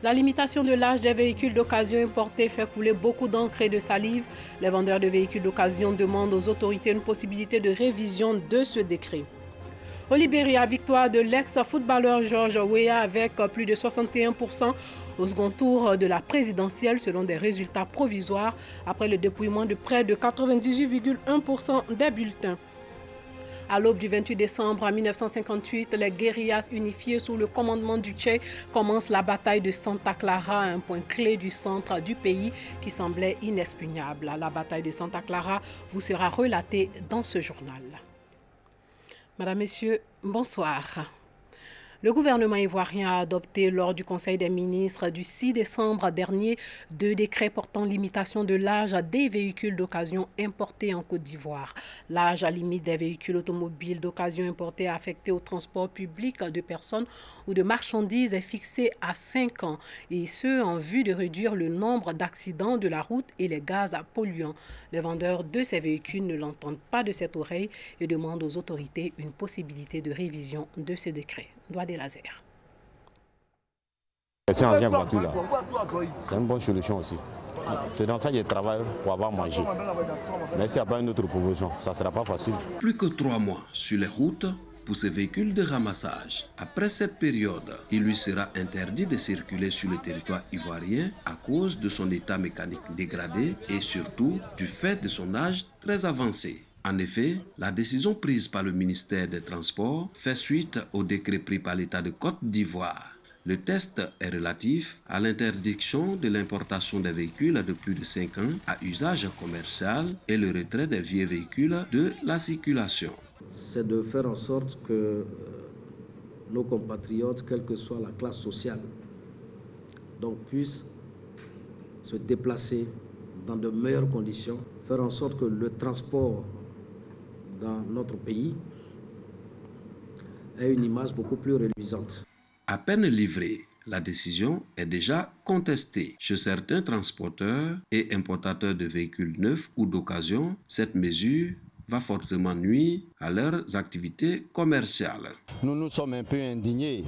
La limitation de l'âge des véhicules d'occasion importés fait couler beaucoup d'encre et de salive. Les vendeurs de véhicules d'occasion demandent aux autorités une possibilité de révision de ce décret. Au Libéria, victoire de l'ex-footballeur George Weah avec plus de 61% au second tour de la présidentielle selon des résultats provisoires après le dépouillement de près de 98,1% des bulletins. À l'aube du 28 décembre 1958, les guérillas unifiées sous le commandement du Che commencent la bataille de Santa Clara, un point clé du centre du pays qui semblait inexpugnable. La bataille de Santa Clara vous sera relatée dans ce journal. Madame, Messieurs, bonsoir. Le gouvernement ivoirien a adopté lors du Conseil des ministres du 6 décembre dernier 2 décrets portant limitation de l'âge des véhicules d'occasion importés en Côte d'Ivoire. L'âge limite des véhicules automobiles d'occasion importés affectés au transport public de personnes ou de marchandises est fixé à 5 ans, et ce en vue de réduire le nombre d'accidents de la route et les gaz polluants. Les vendeurs de ces véhicules ne l'entendent pas de cette oreille et demandent aux autorités une possibilité de révision de ces décrets. Des lasers. C'est un engin voiture là, c'est une bonne solution aussi. C'est dans ça que je travaille pour avoir mangé. Mais s'il n'y a pas une autre proposition, ça ne sera pas facile. Plus que 3 mois sur les routes pour ces véhicules de ramassage. Après cette période, il lui sera interdit de circuler sur le territoire ivoirien à cause de son état mécanique dégradé et surtout du fait de son âge très avancé. En effet, la décision prise par le ministère des Transports fait suite au décret pris par l'État de Côte d'Ivoire. Le test est relatif à l'interdiction de l'importation des véhicules de plus de 5 ans à usage commercial et le retrait des vieux véhicules de la circulation. C'est de faire en sorte que nos compatriotes, quelle que soit la classe sociale, donc puissent se déplacer dans de meilleures conditions, faire en sorte que le transport dans notre pays ait une image beaucoup plus reluisante. À peine livrée, la décision est déjà contestée. Chez certains transporteurs et importateurs de véhicules neufs ou d'occasion, cette mesure va fortement nuire à leurs activités commerciales. Nous sommes un peu indignés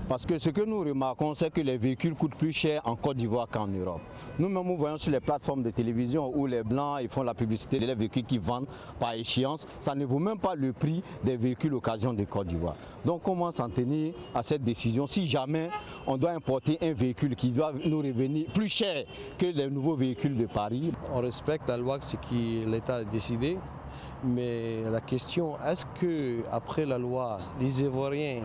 parce que ce que nous remarquons, c'est que les véhicules coûtent plus cher en Côte d'Ivoire qu'en Europe. Nous-mêmes, nous voyons sur les plateformes de télévision où les Blancs ils font la publicité des véhicules qui vendent par échéance. Ça ne vaut même pas le prix des véhicules occasion de Côte d'Ivoire. Donc comment s'en tenir à cette décision si jamais on doit importer un véhicule qui doit nous revenir plus cher que les nouveaux véhicules de Paris? On respecte la loi, ce que l'État a décidé. Mais la question, est-ce qu'après la loi, les Ivoiriens,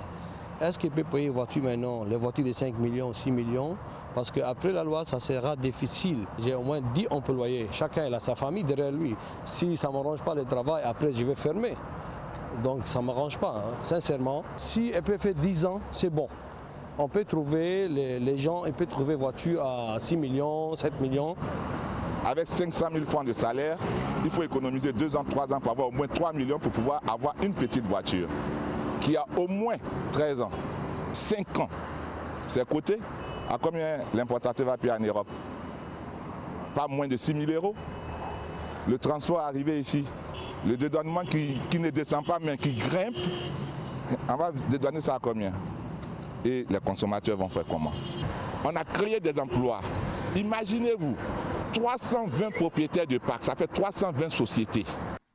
est-ce qu'ils peuvent payer les voitures maintenant, les voitures de 5 millions, 6 millions? Parce qu'après la loi, ça sera difficile. J'ai au moins 10 employés. Chacun il a sa famille derrière lui. Si ça ne m'arrange pas le travail, après je vais fermer. Donc ça ne m'arrange pas, hein. Sincèrement. Si elle peut faire 10 ans, c'est bon. On peut trouver, les gens, ils peuvent trouver voiture à 6 millions, 7 millions. Avec 500 000 francs de salaire, il faut économiser 2 ans, 3 ans pour avoir au moins 3 millions pour pouvoir avoir une petite voiture qui a au moins 13 ans, 5 ans. C'est coté. À combien l'importateur va payer en Europe? Pas moins de 6 000 euros. Le transport arrivé ici, le dédouanement qui ne descend pas mais qui grimpe, on va dédouaner ça à combien? Et les consommateurs vont faire comment? On a créé des emplois. Imaginez-vous, 320 propriétaires de parcs, ça fait 320 sociétés.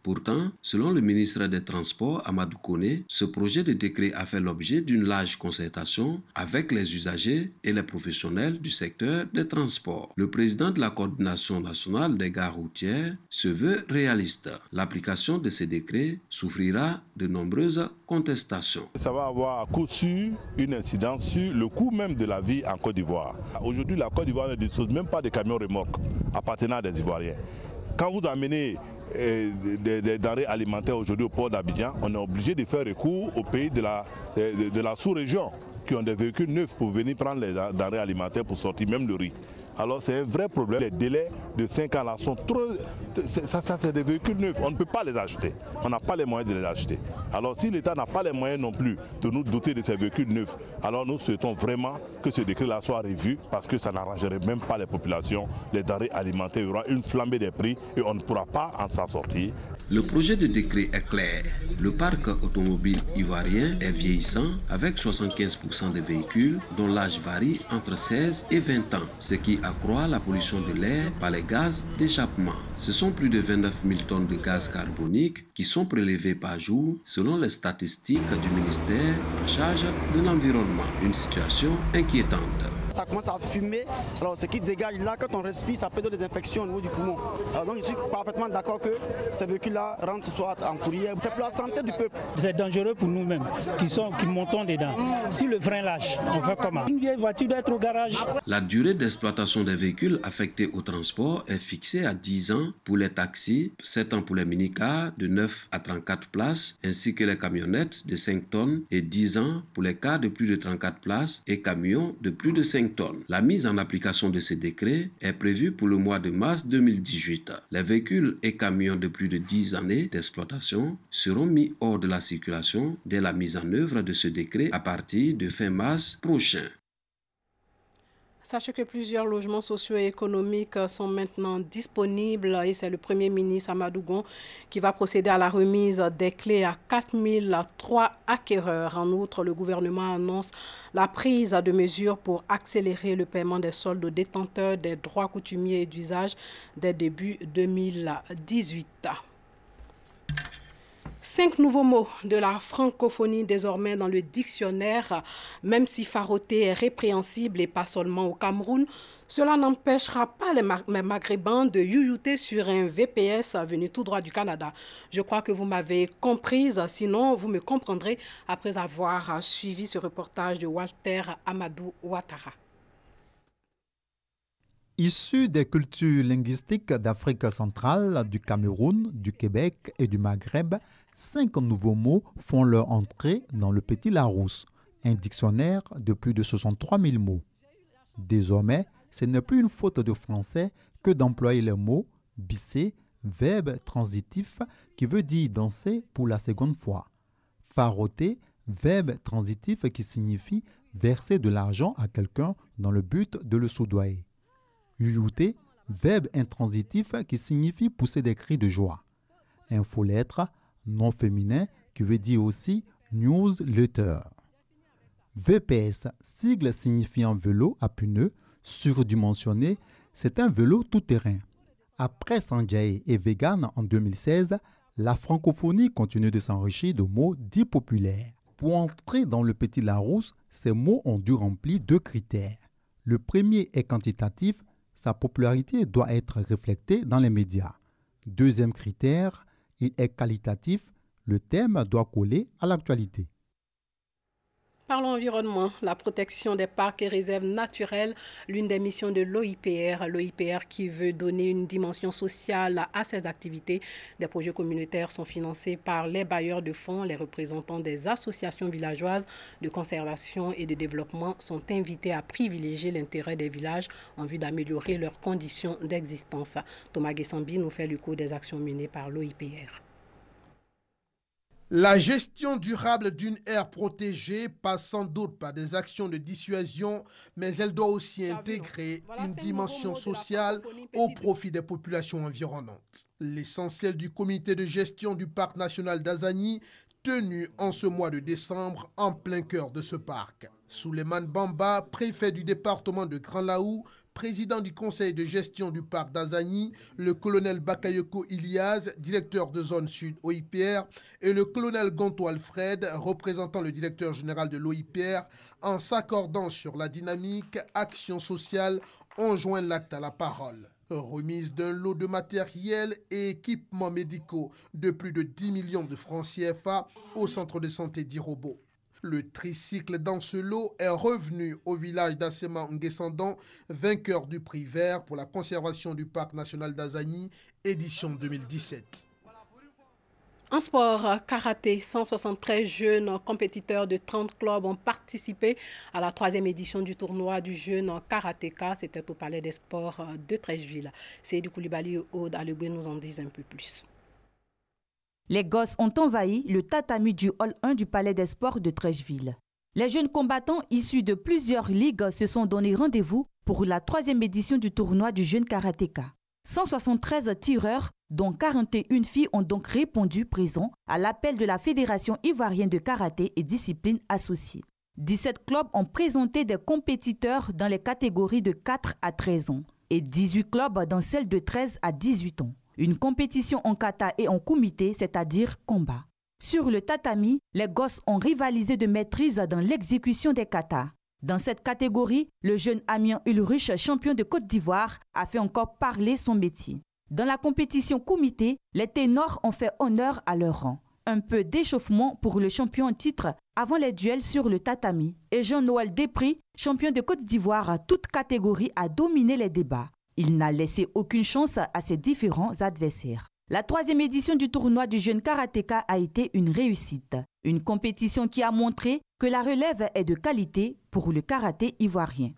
Pourtant, selon le ministre des Transports, Amadou Koné, ce projet de décret a fait l'objet d'une large concertation avec les usagers et les professionnels du secteur des transports. Le président de la coordination nationale des gares routières se veut réaliste. L'application de ces décrets souffrira de nombreuses contestations. Ça va avoir à coup sûr une incidence sur le coût même de la vie en Côte d'Ivoire. Aujourd'hui, la Côte d'Ivoire ne dispose même pas de camions remorques appartenant à des Ivoiriens. Quand vous amenez des denrées alimentaires aujourd'hui au port d'Abidjan, on est obligé de faire recours aux pays de la sous-région qui ont des véhicules neufs pour venir prendre les denrées alimentaires pour sortir même le riz. Alors c'est un vrai problème. Les délais de 5 ans là sont trop... Ça c'est des véhicules neufs, on ne peut pas les acheter. On n'a pas les moyens de les acheter. Alors si l'État n'a pas les moyens non plus de nous doter de ces véhicules neufs, alors nous souhaitons vraiment que ce décret-là soit revu parce que ça n'arrangerait même pas les populations, les denrées alimentaires. Il y aura une flambée des prix et on ne pourra pas en s'en sortir. Le projet de décret est clair. Le parc automobile ivoirien est vieillissant avec 75% des véhicules dont l'âge varie entre 16 et 20 ans, ce qui accroît la pollution de l'air par les gaz d'échappement. Ce sont plus de 29 000 tonnes de gaz carbonique qui sont prélevées par jour selon les statistiques du ministère en charge de l'environnement. Une situation inquiétante. Ça commence à fumer, alors ce qui dégage là, quand on respire, ça peut donner des infections au niveau du poumon. Alors donc je suis parfaitement d'accord que ces véhicules-là rentrent soit en fourrière. C'est pour la santé du peuple. C'est dangereux pour nous-mêmes qui montons dedans. Si le frein lâche, on fait comment? Une vieille voiture doit être au garage. La durée d'exploitation des véhicules affectés au transport est fixée à 10 ans pour les taxis, 7 ans pour les minicars de 9 à 34 places, ainsi que les camionnettes de 5 tonnes et 10 ans pour les cars de plus de 34 places et camions de plus de 5 tonnes. La mise en application de ce décret est prévue pour le mois de mars 2018. Les véhicules et camions de plus de 10 années d'exploitation seront mis hors de la circulation dès la mise en œuvre de ce décret à partir de fin mars prochain. Sachez que plusieurs logements sociaux et économiques sont maintenant disponibles et c'est le Premier ministre Amadou Gon qui va procéder à la remise des clés à 4003 acquéreurs. En outre, le gouvernement annonce la prise de mesures pour accélérer le paiement des soldes aux détenteurs des droits coutumiers et d'usage dès début 2018. 5 nouveaux mots de la francophonie désormais dans le dictionnaire, même si faroter est répréhensible et pas seulement au Cameroun, cela n'empêchera pas les Maghrébins de youyouter sur un VPS venu tout droit du Canada. Je crois que vous m'avez comprise, sinon vous me comprendrez après avoir suivi ce reportage de Walter Amadou Ouattara. Issus des cultures linguistiques d'Afrique centrale, du Cameroun, du Québec et du Maghreb, 5 nouveaux mots font leur entrée dans le Petit Larousse, un dictionnaire de plus de 63 000 mots. Désormais, ce n'est plus une faute de français que d'employer le mot « bisser », verbe transitif qui veut dire danser pour la seconde fois. Faroter, verbe transitif qui signifie verser de l'argent à quelqu'un dans le but de le soudoyer. Youyouter, verbe intransitif qui signifie pousser des cris de joie. Infolettre, nom féminin qui veut dire aussi newsletter. VPS, sigle signifiant vélo à pneus, surdimensionné, c'est un vélo tout-terrain. Après Sanjaye et Vegan en 2016, la francophonie continue de s'enrichir de mots dits populaires. Pour entrer dans le Petit Larousse, ces mots ont dû remplir 2 critères. Le premier est quantitatif, sa popularité doit être reflétée dans les médias. Deuxième critère, il est qualitatif, le thème doit coller à l'actualité. Parlons environnement, la protection des parcs et réserves naturelles, l'une des missions de l'OIPR. L'OIPR qui veut donner une dimension sociale à ses activités. Des projets communautaires sont financés par les bailleurs de fonds. Les représentants des associations villageoises de conservation et de développement sont invités à privilégier l'intérêt des villages en vue d'améliorer leurs conditions d'existence. Thomas Guessambi nous fait le cours des actions menées par l'OIPR. La gestion durable d'une aire protégée passe sans doute par des actions de dissuasion, mais elle doit aussi intégrer une dimension sociale au profit des populations environnantes. L'essentiel du comité de gestion du parc national d'Azani, tenu en ce mois de décembre en plein cœur de ce parc. Souleymane Bamba, préfet du département de Grand Laou, président du conseil de gestion du parc d'Azani, le colonel Bakayoko Iliaz, directeur de zone sud OIPR, et le colonel Gonto Alfred, représentant le directeur général de l'OIPR, en s'accordant sur la dynamique action sociale, ont joint l'acte à la parole. Remise d'un lot de matériel et équipements médicaux de plus de 10 millions de francs CFA au centre de santé d'Irobo. Le tricycle dans ce lot est revenu au village d'Assema Nguessandon, vainqueur du prix vert pour la conservation du parc national d'Azani, édition 2017. En sport, karaté, 173 jeunes compétiteurs de 30 clubs ont participé à la 3e édition du tournoi du jeune karatéka. C'était au Palais des Sports de Treichville. Seydou Koulibaly et Aude Aleboué nous en disent un peu plus. Les gosses ont envahi le tatami du hall 1 du Palais des Sports de Treichville. Les jeunes combattants issus de plusieurs ligues se sont donné rendez-vous pour la 3e édition du tournoi du jeune karatéka. 173 tireurs, dont 41 filles, ont donc répondu présents à l'appel de la Fédération ivoirienne de karaté et disciplines associées. 17 clubs ont présenté des compétiteurs dans les catégories de 4 à 13 ans et 18 clubs dans celles de 13 à 18 ans. Une compétition en kata et en kumité, c'est-à-dire combat. Sur le tatami, les gosses ont rivalisé de maîtrise dans l'exécution des katas. Dans cette catégorie, le jeune Amien Ulrich, champion de Côte d'Ivoire, a fait encore parler son métier. Dans la compétition kumité, les ténors ont fait honneur à leur rang. Un peu d'échauffement pour le champion en titre avant les duels sur le tatami. Et Jean-Noël Desprez, champion de Côte d'Ivoire à toute catégorie, a dominé les débats. Il n'a laissé aucune chance à ses différents adversaires. La 3e édition du tournoi du jeune karatéka a été une réussite. Une compétition qui a montré que la relève est de qualité pour le karaté ivoirien.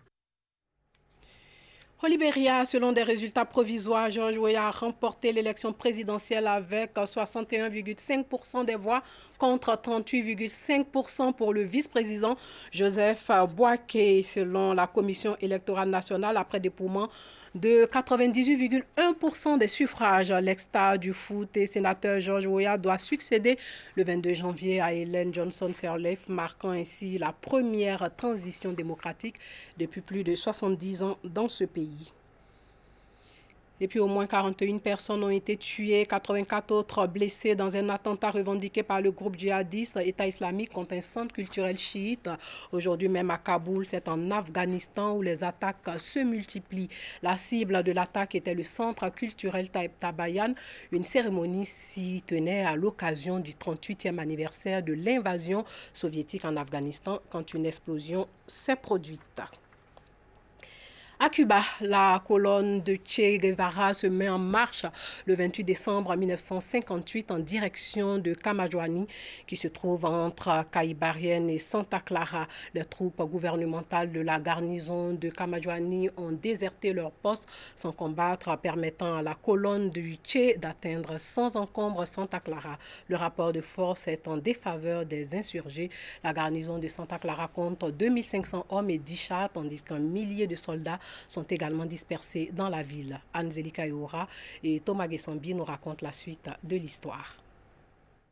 Au Libéria, selon des résultats provisoires, George Weah a remporté l'élection présidentielle avec 61,5% des voix contre 38,5% pour le vice-président Joseph Boaké, selon la Commission électorale nationale, après dépouillement de 98,1% des suffrages. L'ex-star du foot et sénateur George Weah doit succéder le 22 janvier à Ellen Johnson Sirleaf, marquant ainsi la première transition démocratique depuis plus de 70 ans dans ce pays. Et puis au moins 41 personnes ont été tuées, 84 autres blessées dans un attentat revendiqué par le groupe djihadiste État islamique contre un centre culturel chiite. Aujourd'hui même à Kaboul, c'est en Afghanistan où les attaques se multiplient. La cible de l'attaque était le centre culturel Tabayan. Une cérémonie s'y tenait à l'occasion du 38e anniversaire de l'invasion soviétique en Afghanistan quand une explosion s'est produite. À Cuba, la colonne de Che Guevara se met en marche le 28 décembre 1958 en direction de Camajuani, qui se trouve entre Caïbarienne et Santa Clara. Les troupes gouvernementales de la garnison de Camajuani ont déserté leur poste sans combattre, permettant à la colonne du Che d'atteindre sans encombre Santa Clara. Le rapport de force est en défaveur des insurgés. La garnison de Santa Clara compte 2500 hommes et 10 chars, tandis qu'un millier de soldats sont également dispersés dans la ville. Anne-Zélika Eora et Thomas Gessambi nous racontent la suite de l'histoire.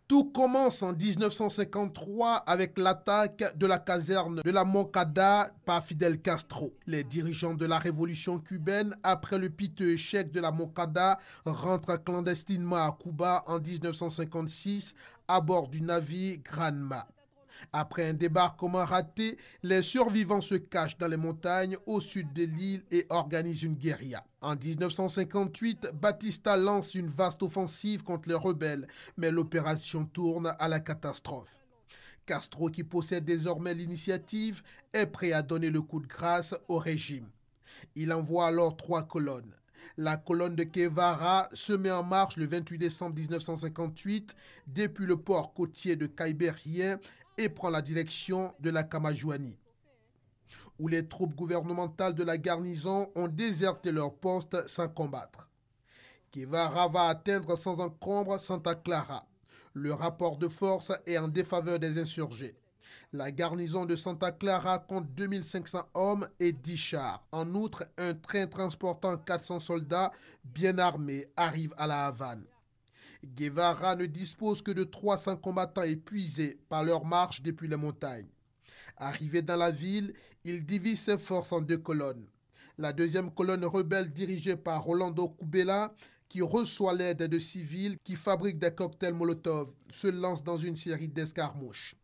Tout commence en 1953 avec l'attaque de la caserne de la Moncada par Fidel Castro. Les dirigeants de la révolution cubaine, après le piteux échec de la Moncada, rentrent clandestinement à Cuba en 1956 à bord du navire Granma. Après un débarquement raté, les survivants se cachent dans les montagnes au sud de l'île et organisent une guérilla. En 1958, Batista lance une vaste offensive contre les rebelles, mais l'opération tourne à la catastrophe. Castro, qui possède désormais l'initiative, est prêt à donner le coup de grâce au régime. Il envoie alors 3 colonnes. La colonne de Guevara se met en marche le 28 décembre 1958 depuis le port côtier de Caïbérien et prend la direction de la Camajuani, où les troupes gouvernementales de la garnison ont déserté leur poste sans combattre. Guevara va atteindre sans encombre Santa Clara. Le rapport de force est en défaveur des insurgés. La garnison de Santa Clara compte 2500 hommes et 10 chars. En outre, un train transportant 400 soldats bien armés arrive à la Havane. Guevara ne dispose que de 300 combattants épuisés par leur marche depuis les montagnes. Arrivé dans la ville, il divise ses forces en 2 colonnes. La deuxième colonne rebelle dirigée par Rolando Kubela, qui reçoit l'aide de civils qui fabriquent des cocktails Molotov, se lance dans une série d'escarmouches.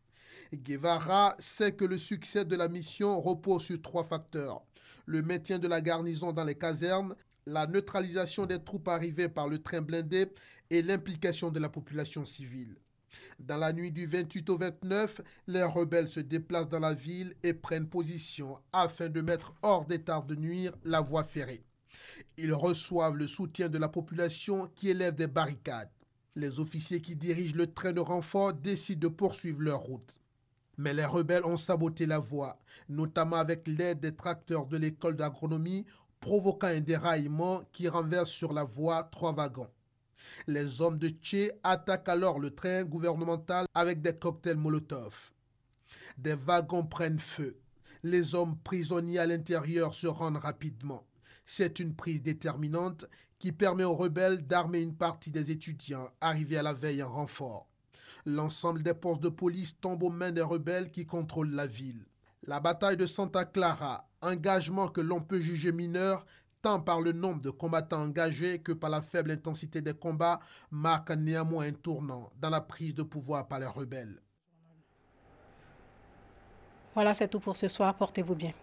Guevara sait que le succès de la mission repose sur 3 facteurs. Le maintien de la garnison dans les casernes, la neutralisation des troupes arrivées par le train blindé et l'implication de la population civile. Dans la nuit du 28 au 29, les rebelles se déplacent dans la ville et prennent position afin de mettre hors d'état de nuire la voie ferrée. Ils reçoivent le soutien de la population qui élève des barricades. Les officiers qui dirigent le train de renfort décident de poursuivre leur route. Mais les rebelles ont saboté la voie, notamment avec l'aide des tracteurs de l'école d'agronomie, provoquant un déraillement qui renverse sur la voie 3 wagons. Les hommes de Tché attaquent alors le train gouvernemental avec des cocktails Molotov. Des wagons prennent feu. Les hommes prisonniers à l'intérieur se rendent rapidement. C'est une prise déterminante qui permet aux rebelles d'armer une partie des étudiants arrivés à la veille en renfort. L'ensemble des postes de police tombe aux mains des rebelles qui contrôlent la ville. La bataille de Santa Clara, engagement que l'on peut juger mineur, tant par le nombre de combattants engagés que par la faible intensité des combats, marque néanmoins un tournant dans la prise de pouvoir par les rebelles. Voilà, c'est tout pour ce soir. Portez-vous bien.